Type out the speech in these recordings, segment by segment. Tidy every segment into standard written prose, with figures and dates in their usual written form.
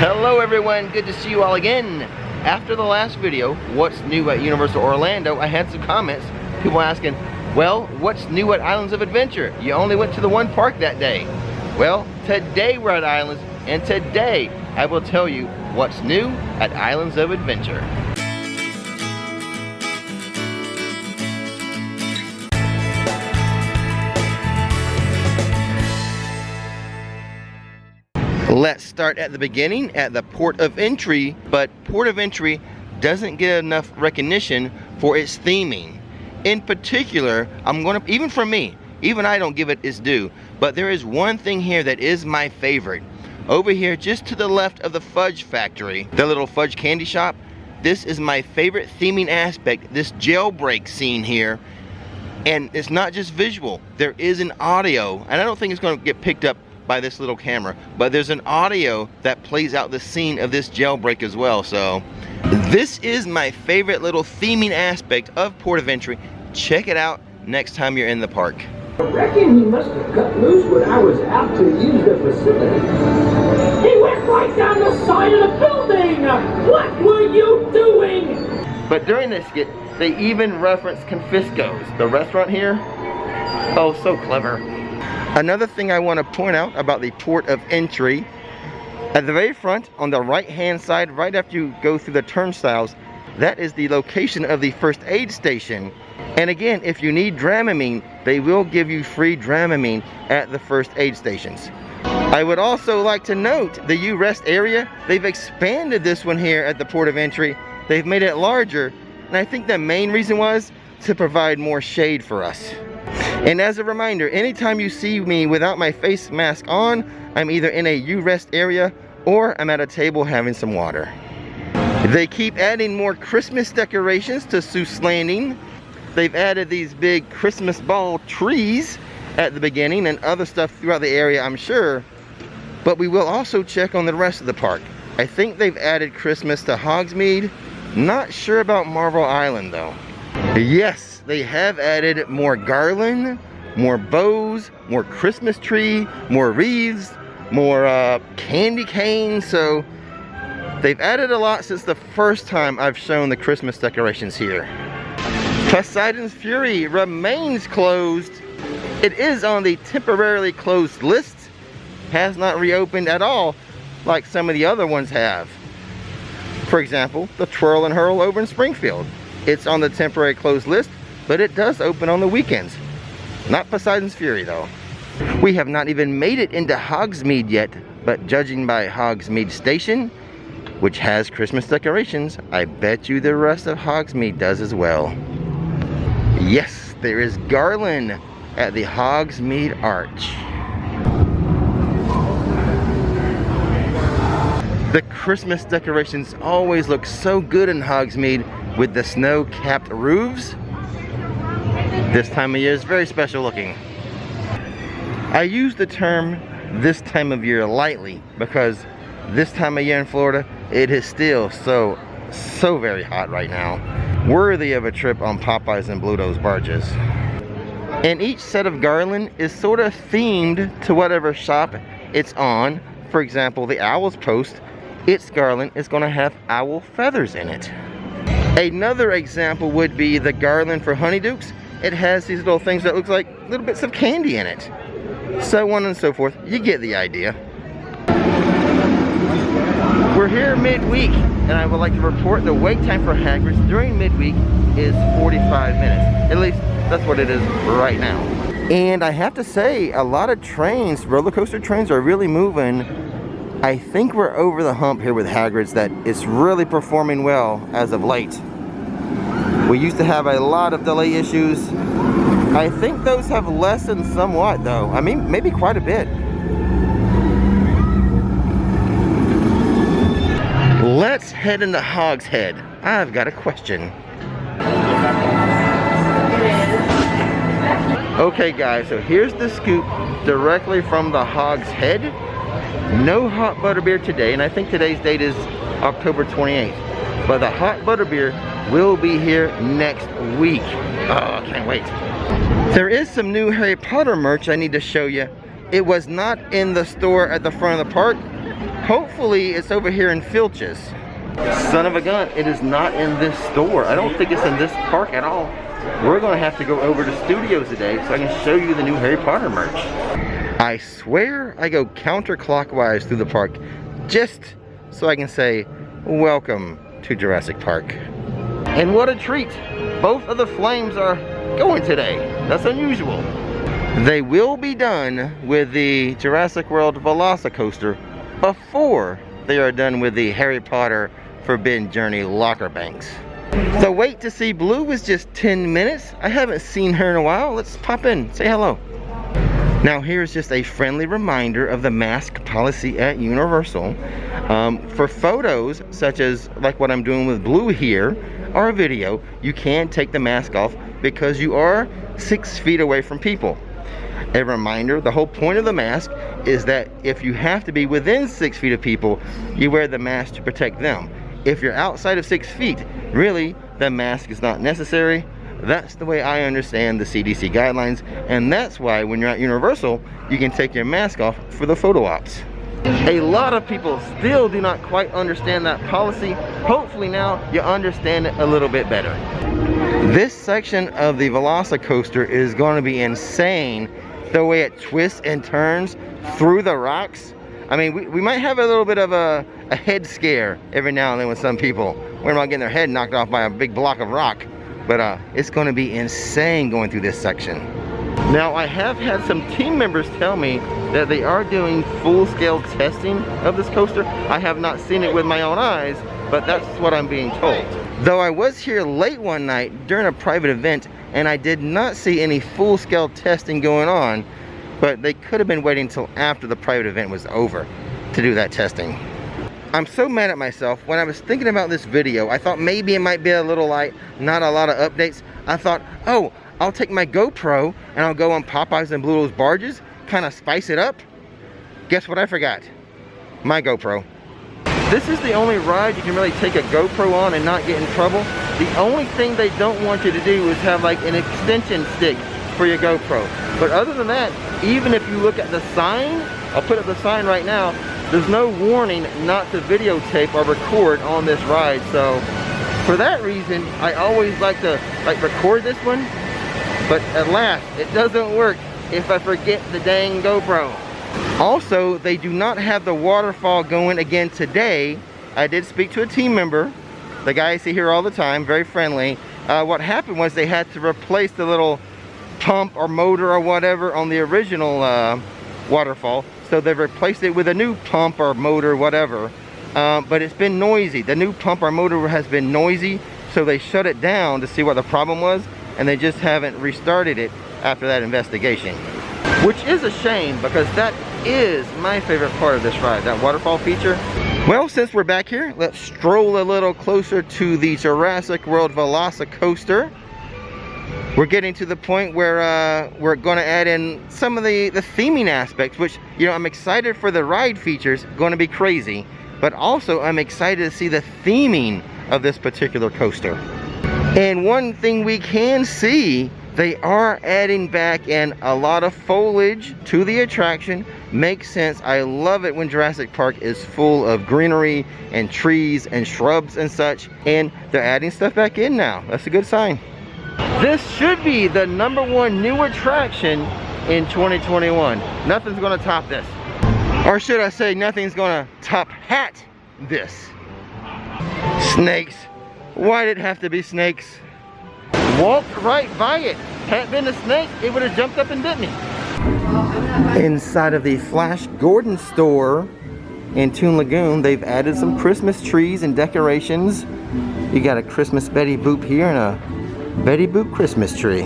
Hello everyone, good to see you all again. After the last video, what's new at Universal Orlando, I had some comments, people asking, well, what's new at Islands of Adventure? You only went to the one park that day. Well, today we're at Islands, and today I will tell you what's new at Islands of Adventure. Let's start at the beginning, at the port of entry, but port of entry doesn't get enough recognition for its theming. In particular, even for me, even I don't give it its due, but there is one thing here that is my favorite. Over here, just to the left of the Fudge Factory, the little fudge candy shop, this is my favorite theming aspect, this jailbreak scene here. And it's not just visual, there is an audio, and I don't think it's going to get picked up by this little camera, but there's an audio that plays out the scene of this jailbreak as well. So this is my favorite little theming aspect of port of entry. Check it out next time you're in the park. I reckon he must have cut loose when I was out to use the facility. He went right down the side of the building! What were you doing? But during this skit, they even reference Confisco's, the restaurant here. Oh, so clever. Another thing I want to point out about the port of entry, at the very front, on the right hand side, right after you go through the turnstiles, that is the location of the first aid station. And again, if you need Dramamine, they will give you free Dramamine at the first aid stations. I would also like to note the U Rest area, they've expanded this one here at the port of entry. They've made it larger, and I think the main reason was to provide more shade for us. And as a reminder, anytime you see me without my face mask on, I'm either in a U Rest area or I'm at a table having some water. They keep adding more Christmas decorations to Seuss Landing. They've added these big Christmas ball trees at the beginning and other stuff throughout the area, I'm sure. But we will also check on the rest of the park. I think they've added Christmas to Hogsmeade. Not sure about Marvel Island though. Yes, they have added more garland, more bows, more Christmas tree, more wreaths, more candy canes. So they've added a lot since the first time I've shown the Christmas decorations here. Poseidon's Fury remains closed. It is on the temporarily closed list. Has not reopened at all like some of the other ones have. For example, the Twirl and Hurl over in Springfield. It's on the temporary closed list, but it does open on the weekends. Not Poseidon's Fury though. We have not even made it into Hogsmeade yet, but judging by Hogsmeade Station, which has Christmas decorations, I bet you the rest of Hogsmeade does as well. Yes, there is garland at the Hogsmeade Arch. The Christmas decorations always look so good in Hogsmeade with the snow-capped roofs. This time of year is very special looking. I use the term this time of year lightly because this time of year in Florida, it is still so very hot right now. Worthy of a trip on Popeyes and Bluto's barges. And each set of garland is sort of themed to whatever shop it's on. For example, the Owl's Post, its garland is going to have owl feathers in it. Another example would be the garland for Honeydukes. It has these little things that look like little bits of candy in it. So on and so forth. You get the idea. We're here midweek, and I would like to report the wait time for Hagrid's during midweek is 45 minutes. At least that's what it is right now. And I have to say, a lot of trains, roller coaster trains, are really moving. I think we're over the hump here with Hagrid's, that it's really performing well as of late. We used to have a lot of delay issues. I think those have lessened somewhat though. I mean, maybe quite a bit. Let's head into Hog's Head. I've got a question. Okay guys, so here's the scoop directly from the Hog's Head. No hot butterbeer today, and I think today's date is October 28th. But the hot butterbeer will be here next week. Oh, I can't wait. There is some new Harry Potter merch I need to show you. It was not in the store at the front of the park. Hopefully it's over here in Filch's. Son of a gun, it is not in this store. I don't think it's in this park at all. We're gonna have to go over to Studios today so I can show you the new Harry Potter merch. I swear I go counterclockwise through the park just so I can say, welcome to Jurassic Park. And what a treat! Both of the flames are going today. That's unusual. They will be done with the Jurassic World Velocicoaster before they are done with the Harry Potter Forbidden Journey locker banks. The wait to see Blue was just 10 minutes. I haven't seen her in a while. Let's pop in, say hello. Now here's just a friendly reminder of the mask policy at Universal. For photos, such as like what I'm doing with Blue here, or a video, you can take the mask off because you are 6 feet away from people. A reminder, the whole point of the mask is that if you have to be within 6 feet of people, you wear the mask to protect them. If you're outside of 6 feet, really, the mask is not necessary. That's the way I understand the CDC guidelines, and that's why when you're at Universal, you can take your mask off for the photo ops. A lot of people still do not quite understand that policy. Hopefully now you understand it a little bit better. This section of the Velocicoaster is going to be insane, the way it twists and turns through the rocks. I mean, we might have a little bit of a head scare every now and then with some people. We're not getting their head knocked off by a big block of rock. But it's going to be insane going through this section. Now, I have had some team members tell me that they are doing full-scale testing of this coaster. I have not seen it with my own eyes, but that's what I'm being told. Though I was here late one night during a private event, and I did not see any full-scale testing going on, but they could have been waiting until after the private event was over to do that testing. I'm so mad at myself. When I was thinking about this video, I thought maybe it might be a little light, not a lot of updates. I thought, oh, I'll take my GoPro and I'll go on Popeyes and Blue Rose barges, kind of spice it up. Guess what I forgot? My GoPro. This is the only ride you can really take a GoPro on and not get in trouble. The only thing they don't want you to do is have like an extension stick for your GoPro. But other than that, even if you look at the sign, I'll put up the sign right now, there's no warning not to videotape or record on this ride. So for that reason, I always like to record this one, but alas, it doesn't work if I forget the dang GoPro. Also, they do not have the waterfall going again today. I did speak to a team member, the guy I see here all the time, very friendly. What happened was they had to replace the little pump or motor or whatever on the original waterfall. So they've replaced it with a new pump or motor, whatever. But it's been noisy. The new pump or motor has been noisy, so they shut it down to see what the problem was, and they just haven't restarted it after that investigation. Which is a shame, because that is my favorite part of this ride, that waterfall feature. Well, since we're back here, let's stroll a little closer to the Jurassic World Velocicoaster. We're getting to the point where we're going to add in some of the theming aspects, which, you know, I'm excited for the ride features, going to be crazy, but also I'm excited to see the theming of this particular coaster. And one thing we can see, they are adding back in a lot of foliage to the attraction. Makes sense. I love it when Jurassic Park is full of greenery and trees and shrubs and such, and they're adding stuff back in now. That's a good sign. This should be the #1 new attraction in 2021. Nothing's gonna top this. Or should I say, nothing's gonna top hat this. Snakes. Why did it have to be snakes? Walked right by it. Had it been a snake, it would have jumped up and bit me. Inside of the Flash Gordon store in Toon Lagoon, they've added some Christmas trees and decorations. You got a Christmas Betty Boop here and a Betty Boop Christmas tree.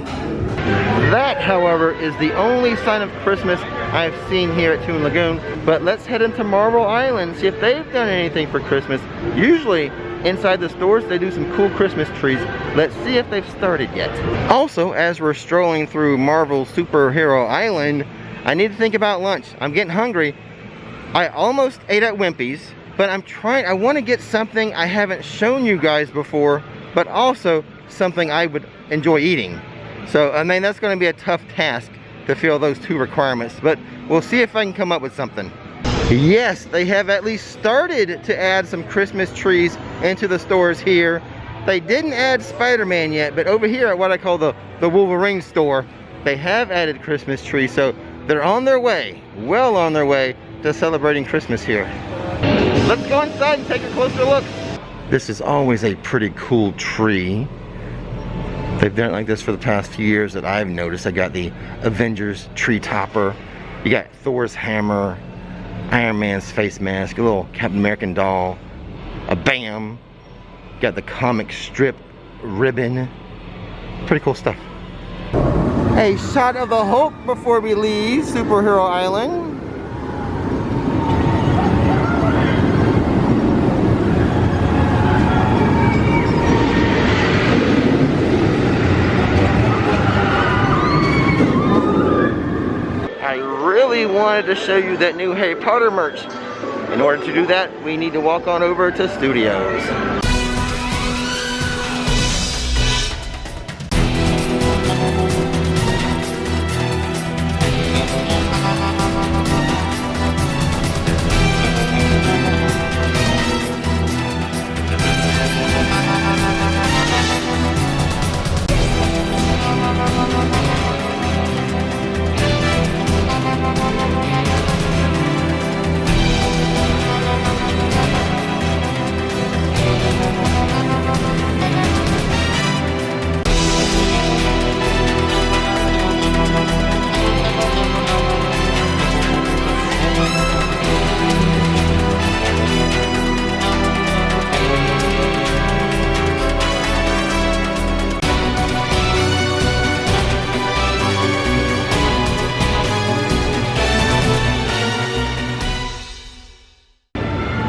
That, however, is the only sign of Christmas I've seen here at Toon Lagoon. But let's head into Marble Island, see if they've done anything for Christmas. Usually, inside the stores, they do some cool Christmas trees. Let's see if they've started yet. Also, as we're strolling through Marvel Superhero Island, I need to think about lunch. I'm getting hungry. I almost ate at Wimpy's, but I want to get something I haven't shown you guys before, but also something I would enjoy eating. So, I mean, that's going to be a tough task to fill those two requirements, but we'll see if I can come up with something. Yes, they have at least started to add some Christmas trees into the stores here. They didn't add Spider-Man yet, but over here at what I call the Wolverine store, they have added Christmas trees, so they're on their way, well on their way to celebrating Christmas here. Let's go inside and take a closer look. This is always a pretty cool tree. They've done it like this for the past few years that I've noticed. I got the Avengers tree topper. You got Thor's hammer, Iron Man's face mask, a little Captain American doll, a BAM. Got the comic strip ribbon. Pretty cool stuff. A shot of the Hulk before we leave Superhero Island. I really wanted to show you that new Harry Potter merch. In order to do that, we need to walk on over to Studios.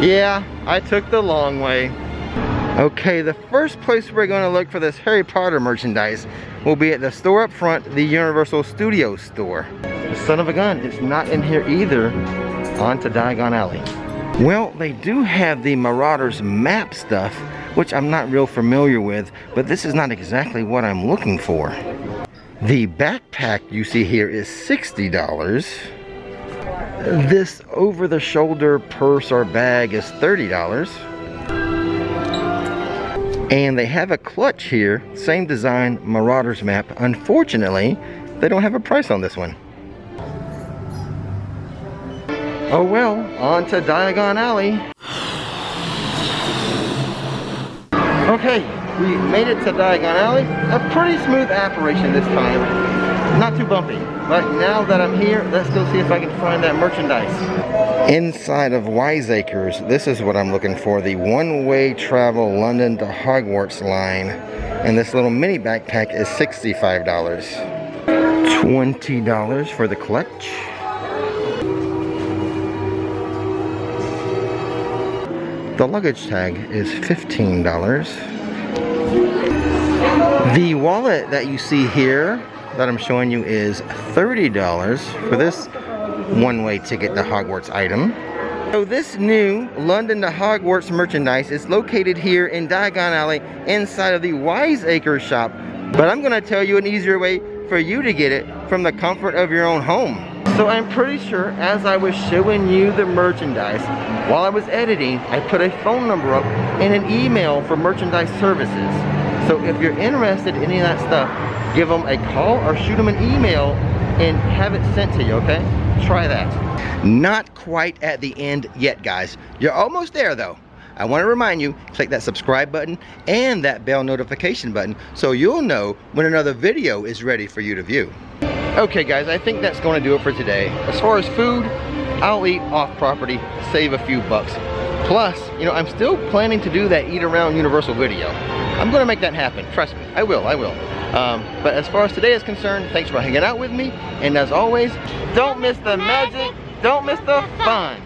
Yeah, I took the long way. Okay, the first place we're going to look for this Harry Potter merchandise will be at the store up front, the Universal Studios store. Son of a gun, it's not in here either. On to Diagon Alley. Well, they do have the Marauders map stuff, which I'm not real familiar with, but this is not exactly what I'm looking for. The backpack you see here is $60. This over-the-shoulder purse or bag is $30. And they have a clutch here, same design, Marauders map. Unfortunately, they don't have a price on this one. Oh well, on to Diagon Alley. Okay, we made it to Diagon Alley. A pretty smooth operation this time. Not too bumpy. But now that I'm here, let's go see if I can find that merchandise. Inside of Wiseacres, this is what I'm looking for. The one-way travel London to Hogwarts line. And this little mini backpack is $65. $20 for the clutch. The luggage tag is $15. The wallet that you see here that I'm showing you is $30 for this one-way ticket to Hogwarts item. So this new London to Hogwarts merchandise is located here in Diagon Alley inside of the Wiseacres shop. But I'm going to tell you an easier way for you to get it from the comfort of your own home. So I'm pretty sure as I was showing you the merchandise, while I was editing, I put a phone number up and an email for merchandise services. So if you're interested in any of that stuff, give them a call or shoot them an email and have it sent to you, okay? Try that. Not quite at the end yet, guys. You're almost there, though. I want to remind you, click that subscribe button and that bell notification button so you'll know when another video is ready for you to view. Okay, guys, I think that's going to do it for today. As far as food, I'll eat off property, save a few bucks. Plus, you know, I'm still planning to do that eat around Universal video. I'm going to make that happen. Trust me, I will. But as far as today is concerned, thanks for hanging out with me. And as always, don't miss the magic, don't miss the fun.